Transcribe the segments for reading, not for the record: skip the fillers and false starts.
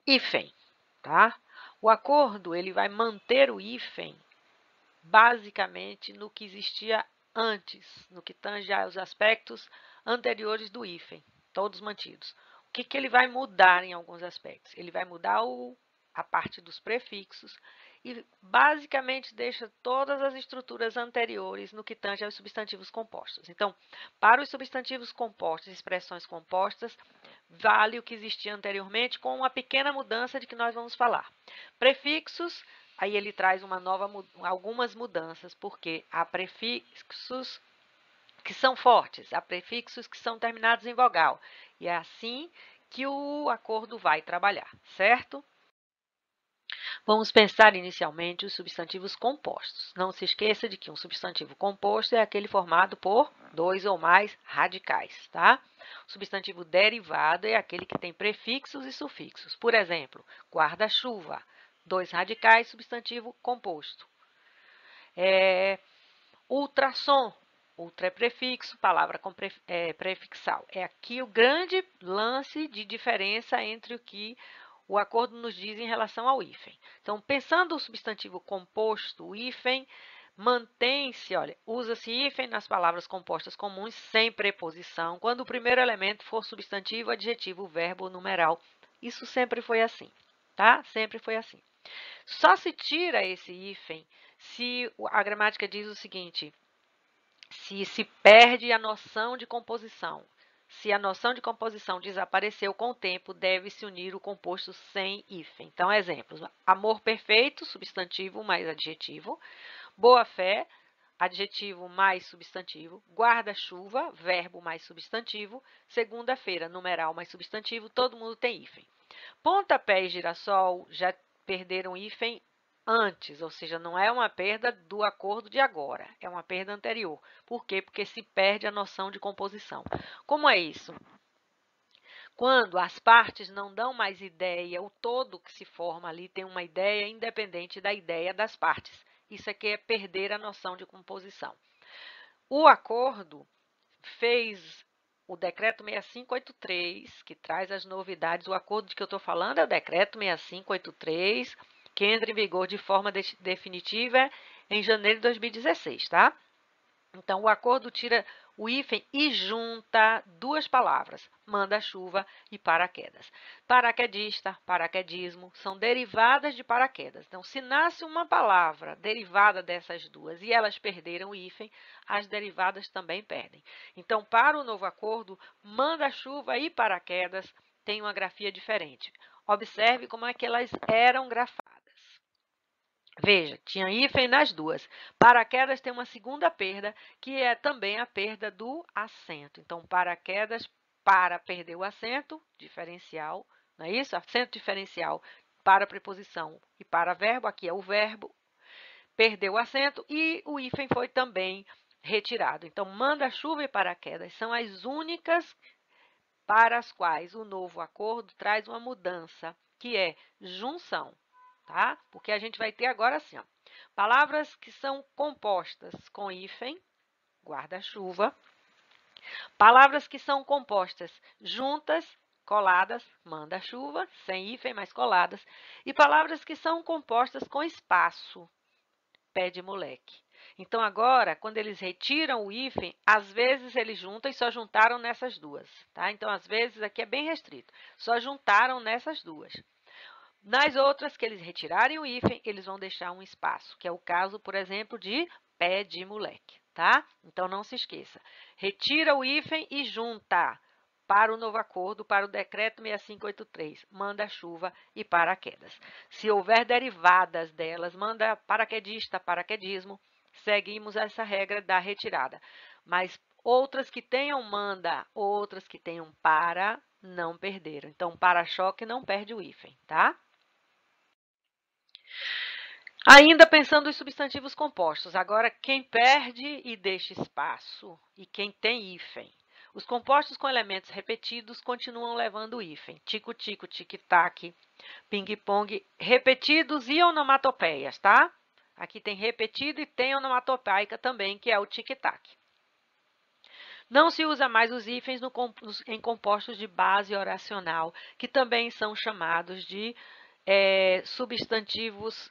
hífen, tá? O acordo ele vai manter o hífen basicamente no que existia antes, no que tange aos aspectos anteriores do hífen, todos mantidos. O que ele vai mudar em alguns aspectos? Ele vai mudar a parte dos prefixos e basicamente deixa todas as estruturas anteriores no que tange aos substantivos compostos. Então, para os substantivos compostos, expressões compostas, vale o que existia anteriormente com uma pequena mudança de que nós vamos falar. Prefixos, aí ele traz algumas mudanças, porque há prefixos que são fortes, há prefixos que são terminados em vogal. E é assim que o acordo vai trabalhar, certo? Vamos pensar inicialmente os substantivos compostos. Não se esqueça de que um substantivo composto é aquele formado por dois ou mais radicais, tá? O substantivo derivado é aquele que tem prefixos e sufixos. Por exemplo, guarda-chuva, dois radicais, substantivo composto. Ultrassom, ultra é prefixo, palavra com prefixal. É aqui o grande lance de diferença entre o que o acordo nos diz em relação ao hífen. Então, pensando o substantivo composto, o hífen mantém-se, olha, usa-se hífen nas palavras compostas comuns sem preposição, quando o primeiro elemento for substantivo, adjetivo, verbo ou numeral. Isso sempre foi assim, tá? Sempre foi assim. Só se tira esse hífen se a gramática diz o seguinte: se perde a noção de composição. Se a noção de composição desapareceu com o tempo, deve-se unir o composto sem hífen. Então, exemplos: amor perfeito, substantivo mais adjetivo. Boa-fé, adjetivo mais substantivo. Guarda-chuva, verbo mais substantivo. Segunda-feira, numeral mais substantivo. Todo mundo tem hífen. Pontapé e girassol já perderam hífen antes, ou seja, não é uma perda do acordo de agora, é uma perda anterior. Por quê? Porque se perde a noção de composição. Como é isso? Quando as partes não dão mais ideia, o todo que se forma ali tem uma ideia independente da ideia das partes. Isso aqui é perder a noção de composição. O acordo fez o decreto 6583, que traz as novidades. O acordo de que eu estou falando é o decreto 6583, que entra em vigor de forma definitiva em janeiro de 2016, tá? Então, o acordo tira o hífen e junta duas palavras, manda-chuva e paraquedas. Paraquedista, paraquedismo, são derivadas de paraquedas. Então, se nasce uma palavra derivada dessas duas e elas perderam o hífen, as derivadas também perdem. Então, para o novo acordo, manda-chuva e paraquedas têm uma grafia diferente. Observe como é que elas eram grafadas. Veja, tinha hífen nas duas. Paraquedas tem uma segunda perda, que é também a perda do acento. Então, paraquedas, para perder o acento, diferencial, não é isso? Acento diferencial para preposição e para verbo, aqui é o verbo, perdeu o acento e o hífen foi também retirado. Então, manda-chuva e paraquedas são as únicas para as quais o novo acordo traz uma mudança, que é junção, tá? Porque a gente vai ter agora assim, ó, palavras que são compostas com hífen, guarda-chuva, palavras que são compostas juntas, coladas, manda-chuva, sem hífen, mas coladas, e palavras que são compostas com espaço, pé de moleque. Então, agora, quando eles retiram o hífen, às vezes eles juntam e só juntaram nessas duas, tá? Então, às vezes, aqui é bem restrito, só juntaram nessas duas. Nas outras, que eles retirarem o hífen, eles vão deixar um espaço, que é o caso, por exemplo, de pé de moleque, tá? Então, não se esqueça. Retira o hífen e junta para o novo acordo, para o decreto 6583, manda-chuva e paraquedas. Se houver derivadas delas, manda paraquedista, paraquedismo, seguimos essa regra da retirada. Mas outras que tenham manda, outras que tenham para, não perderam. Então, para-choque não perde o hífen, tá? Ainda pensando os substantivos compostos, agora quem perde e deixa espaço e quem tem hífen. Os compostos com elementos repetidos continuam levando hífen. Tico-tico, tic-tac, ping-pong, repetidos e onomatopeias, tá? Aqui tem repetido e tem onomatopeica também, que é o tic-tac. Não se usa mais os hífens em compostos de base oracional, que também são chamados de substantivos,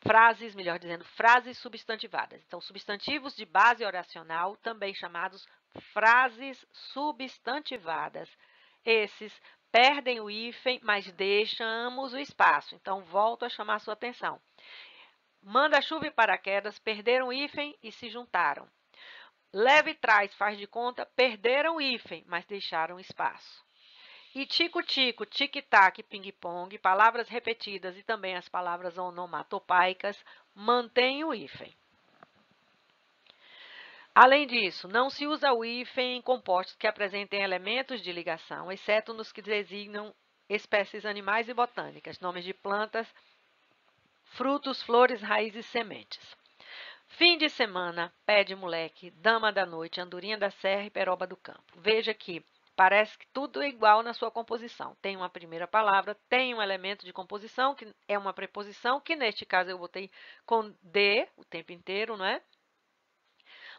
frases, melhor dizendo, frases substantivadas. Então, substantivos de base oracional, também chamados frases substantivadas. Esses perdem o hífen, mas deixamos o espaço. Então, volto a chamar a sua atenção. Manda-chuva e paraquedas perderam o hífen e se juntaram. Leve e trás, faz de conta, perderam o hífen, mas deixaram espaço. E tico-tico, tic-tac, ping-pong, palavras repetidas e também as palavras onomatopaicas mantêm o hífen. Além disso, não se usa o hífen em compostos que apresentem elementos de ligação, exceto nos que designam espécies animais e botânicas, nomes de plantas, frutos, flores, raízes e sementes. Fim de semana, pé de moleque, dama da noite, andorinha da serra e peroba do campo. Veja que parece que tudo é igual na sua composição. Tem uma primeira palavra, tem um elemento de composição, que é uma preposição, que neste caso eu botei com de o tempo inteiro, não é?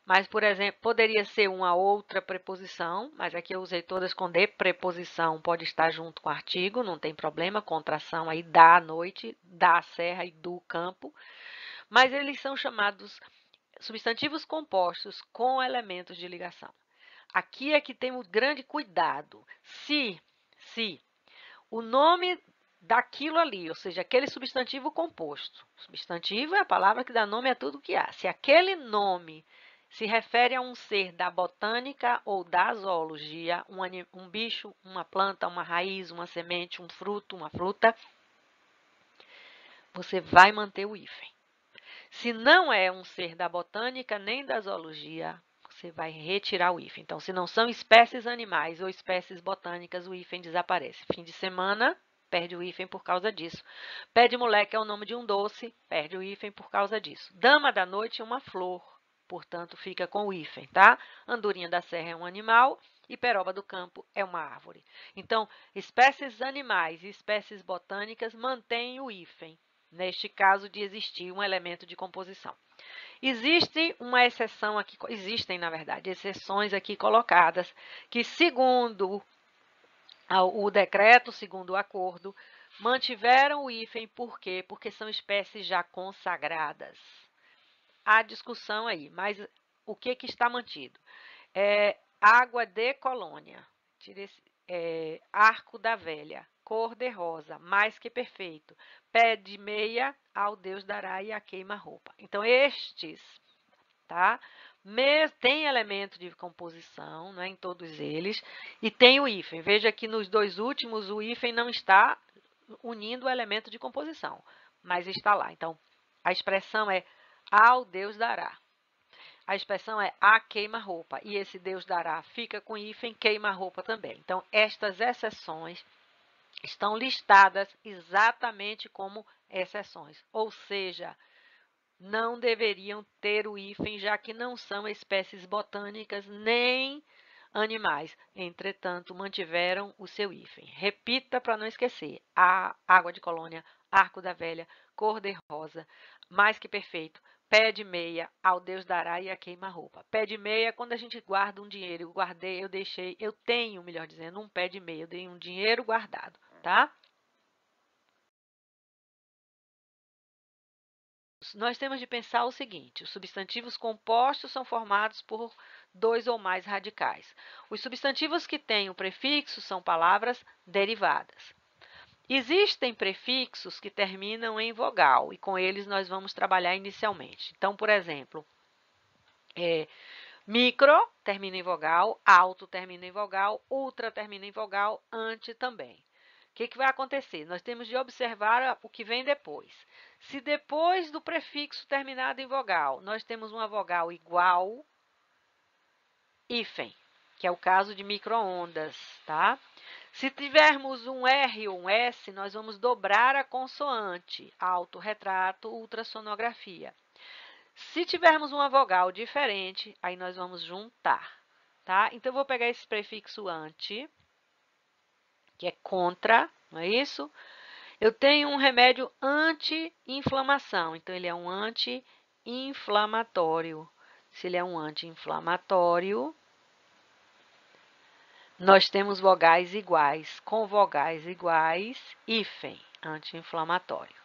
Mas, por exemplo, poderia ser uma outra preposição, mas aqui eu usei todas com de. Preposição pode estar junto com artigo, não tem problema. Contração aí da noite, da serra e do campo. Mas eles são chamados substantivos compostos com elementos de ligação. Aqui é que tem um grande cuidado. Se o nome daquilo ali, ou seja, aquele substantivo composto. Substantivo é a palavra que dá nome a tudo que há. Se aquele nome se refere a um ser da botânica ou da zoologia, um bicho, uma planta, uma raiz, uma semente, um fruto, uma fruta, você vai manter o hífen. Se não é um ser da botânica nem da zoologia, você vai retirar o hífen. Então, se não são espécies animais ou espécies botânicas, o hífen desaparece. Fim de semana, perde o hífen por causa disso. Pé de moleque é o nome de um doce, perde o hífen por causa disso. Dama da noite é uma flor, portanto, fica com o hífen, tá? Andorinha da serra é um animal e peroba do campo é uma árvore. Então, espécies animais e espécies botânicas mantêm o hífen, neste caso de existir um elemento de composição. Existe uma exceção aqui, existem, na verdade, exceções aqui colocadas, que segundo o decreto, segundo o acordo, mantiveram o hífen, por quê? Porque são espécies já consagradas. Há discussão aí, mas o que está mantido? Água de colônia, arco da velha, cor de rosa, mais que perfeito, pé de meia, ao Deus dará e a queima-roupa. Então, estes, tá? Tem elemento de composição, né, em todos eles, e tem o hífen. Veja que nos dois últimos o hífen não está unindo o elemento de composição, mas está lá. Então, a expressão é ao Deus dará. A expressão é a queima-roupa, e esse Deus dará fica com hífen, queima-roupa também. Então, estas exceções estão listadas exatamente como exceções, ou seja, não deveriam ter o hífen, já que não são espécies botânicas nem animais. Entretanto, mantiveram o seu hífen. Repita para não esquecer. A água de colônia, arco da velha, cor de rosa, mais que perfeito, pé de meia, ao Deus dará e a queima-roupa. Pé de meia, quando a gente guarda um dinheiro, eu guardei, eu deixei, eu tenho, melhor dizendo, um pé de meia, eu dei um dinheiro guardado, tá? Nós temos de pensar o seguinte: os substantivos compostos são formados por dois ou mais radicais. Os substantivos que têm o prefixo são palavras derivadas. Existem prefixos que terminam em vogal, e com eles nós vamos trabalhar inicialmente. Então, por exemplo, micro termina em vogal, alto termina em vogal, ultra termina em vogal, ante também. O que vai acontecer? Nós temos de observar o que vem depois. Se depois do prefixo terminado em vogal, nós temos uma vogal igual, hífen, que é o caso de micro-ondas, tá? Se tivermos um R ou um S, nós vamos dobrar a consoante, autorretrato, ultrassonografia. Se tivermos uma vogal diferente, aí nós vamos juntar, tá? Então, eu vou pegar esse prefixo ante, que é contra, não é isso? Eu tenho um remédio anti-inflamação, então ele é um anti-inflamatório. Se ele é um anti-inflamatório, nós temos vogais iguais. Com vogais iguais, hífen, anti-inflamatório.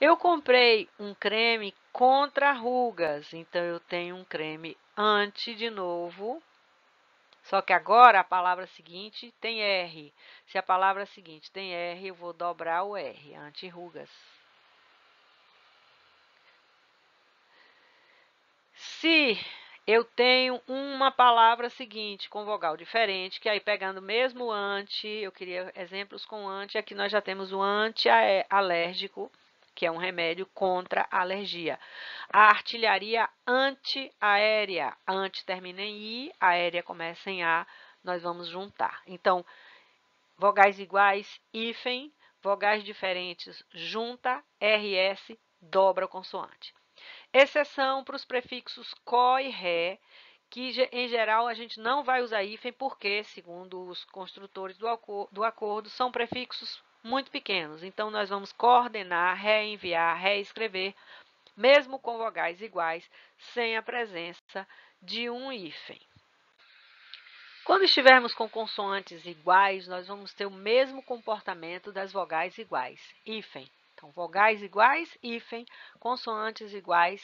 Eu comprei um creme contra rugas, então eu tenho um creme anti de novo. Só que agora a palavra seguinte tem R. Se a palavra seguinte tem R, eu vou dobrar o R, anti-rugas. Se eu tenho uma palavra seguinte com vogal diferente, que aí pegando mesmo anti, eu queria exemplos com anti, aqui nós já temos o anti-alérgico, que é um remédio contra a alergia. A artilharia antiaérea, anti termina em I, aérea começa em A, nós vamos juntar. Então, vogais iguais, hífen, vogais diferentes, junta, RS, dobra a consoante. Exceção para os prefixos có e ré, que em geral a gente não vai usar hífen porque, segundo os construtores do acordo, são prefixos muito pequenos. Então, nós vamos coordenar, reenviar, reescrever, mesmo com vogais iguais, sem a presença de um hífen. Quando estivermos com consoantes iguais, nós vamos ter o mesmo comportamento das vogais iguais, hífen. Então, vogais iguais, hífen, consoantes iguais,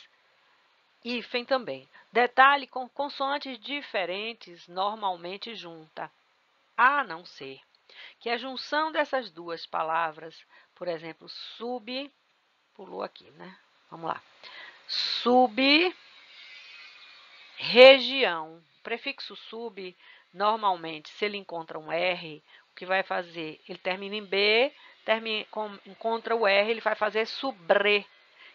hífen também. Detalhe, com consoantes diferentes, normalmente junta, a não ser que a junção dessas duas palavras, por exemplo, pulou aqui, né? Vamos lá. Sub-região. Prefixo sub, normalmente, se ele encontra um R, o que vai fazer? Ele termina em B, encontra o R, ele vai fazer sobre.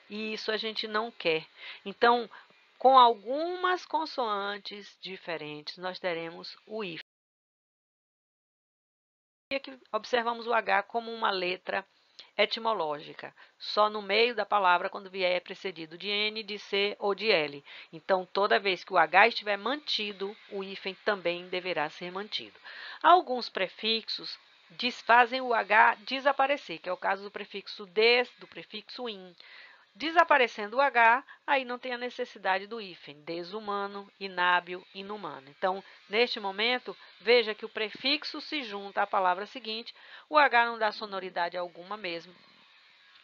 E isso a gente não quer. Então, com algumas consoantes diferentes, nós teremos o hífen. E aqui observamos o H como uma letra etimológica, só no meio da palavra quando vier precedido de N, de C ou de L. Então, toda vez que o H estiver mantido, o hífen também deverá ser mantido. Alguns prefixos fazem o H desaparecer, que é o caso do prefixo des, do prefixo in. Desaparecendo o H, aí não tem a necessidade do hífen, desumano, inábil, inumano. Então, neste momento, veja que o prefixo se junta à palavra seguinte, o H não dá sonoridade alguma mesmo,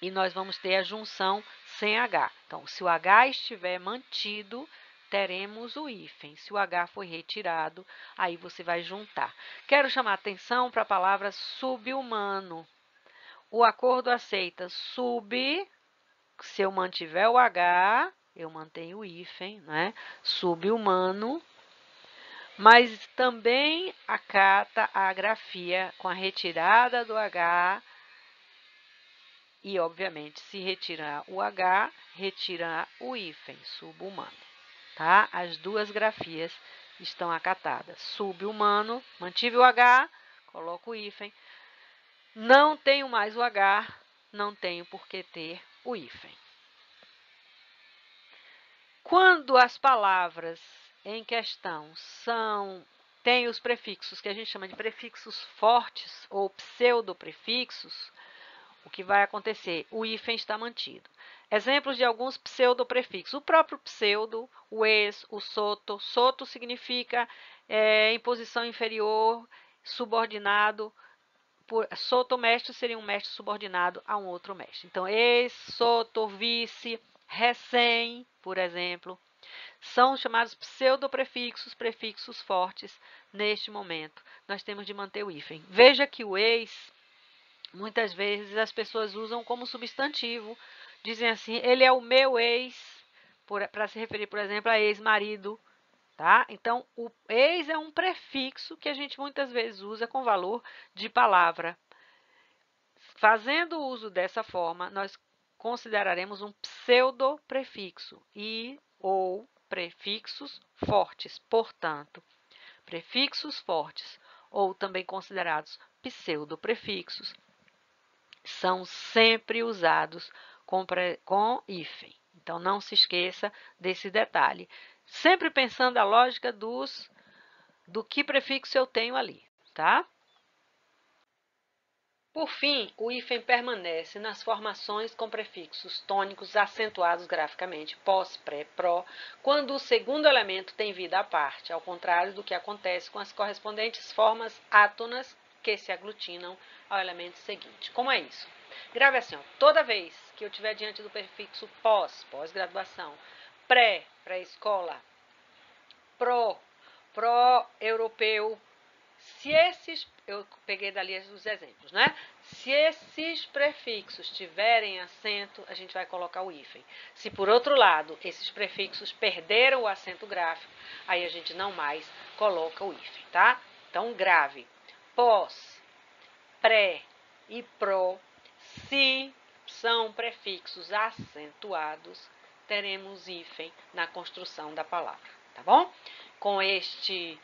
e nós vamos ter a junção sem H. Então, se o H estiver mantido, teremos o hífen. Se o H foi retirado, aí você vai juntar. Quero chamar a atenção para a palavra subhumano. O acordo aceita se eu mantiver o H, eu mantenho o hífen, né? Subhumano, mas também acata a grafia com a retirada do H e, obviamente, se retirar o H, retira o hífen, subhumano, tá? As duas grafias estão acatadas. Subhumano, mantive o H, coloco o hífen. Não tenho mais o H, não tenho por que ter o hífen. Quando as palavras em questão têm os prefixos que a gente chama de prefixos fortes ou pseudoprefixos, o que vai acontecer? O hífen está mantido. Exemplos de alguns pseudoprefixos. O próprio pseudo, o ex, o soto. Soto significa em posição inferior, subordinado. Soto mestre seria um mestre subordinado a um outro mestre. Então, ex, soto, vice, recém, por exemplo, são chamados pseudoprefixos, prefixos fortes neste momento. Nós temos de manter o hífen. Veja que o ex, muitas vezes as pessoas usam como substantivo, dizem assim, ele é o meu ex, para se referir, por exemplo, a ex-marido, tá? Então, o ex é um prefixo que a gente muitas vezes usa com valor de palavra. Fazendo uso dessa forma, nós consideraremos um pseudoprefixo ou prefixos fortes. Portanto, prefixos fortes, ou também considerados pseudoprefixos, são sempre usados com hífen. Então, não se esqueça desse detalhe. Sempre pensando a lógica do que prefixo eu tenho ali, tá? Por fim, o hífen permanece nas formações com prefixos tônicos acentuados graficamente pós, pré, pró, quando o segundo elemento tem vida à parte, ao contrário do que acontece com as correspondentes formas átonas que se aglutinam ao elemento seguinte. Como é isso? Grave assim, ó, toda vez que eu estiver diante do prefixo pós, pós-graduação, pré, pré-escola, pró, pró-europeu, se esses, eu peguei dali os exemplos, né? Se esses prefixos tiverem acento, a gente vai colocar o hífen. Se, por outro lado, esses prefixos perderam o acento gráfico, aí a gente não mais coloca o hífen, tá? Então, grave. Pós, pré e pró, se são prefixos acentuados, teremos hífen na construção da palavra, tá bom? Com este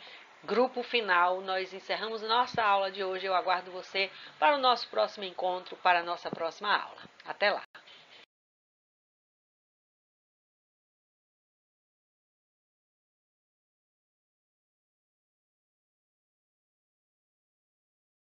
grupo final, nós encerramos nossa aula de hoje. Eu aguardo você para o nosso próximo encontro, para a nossa próxima aula. Até lá!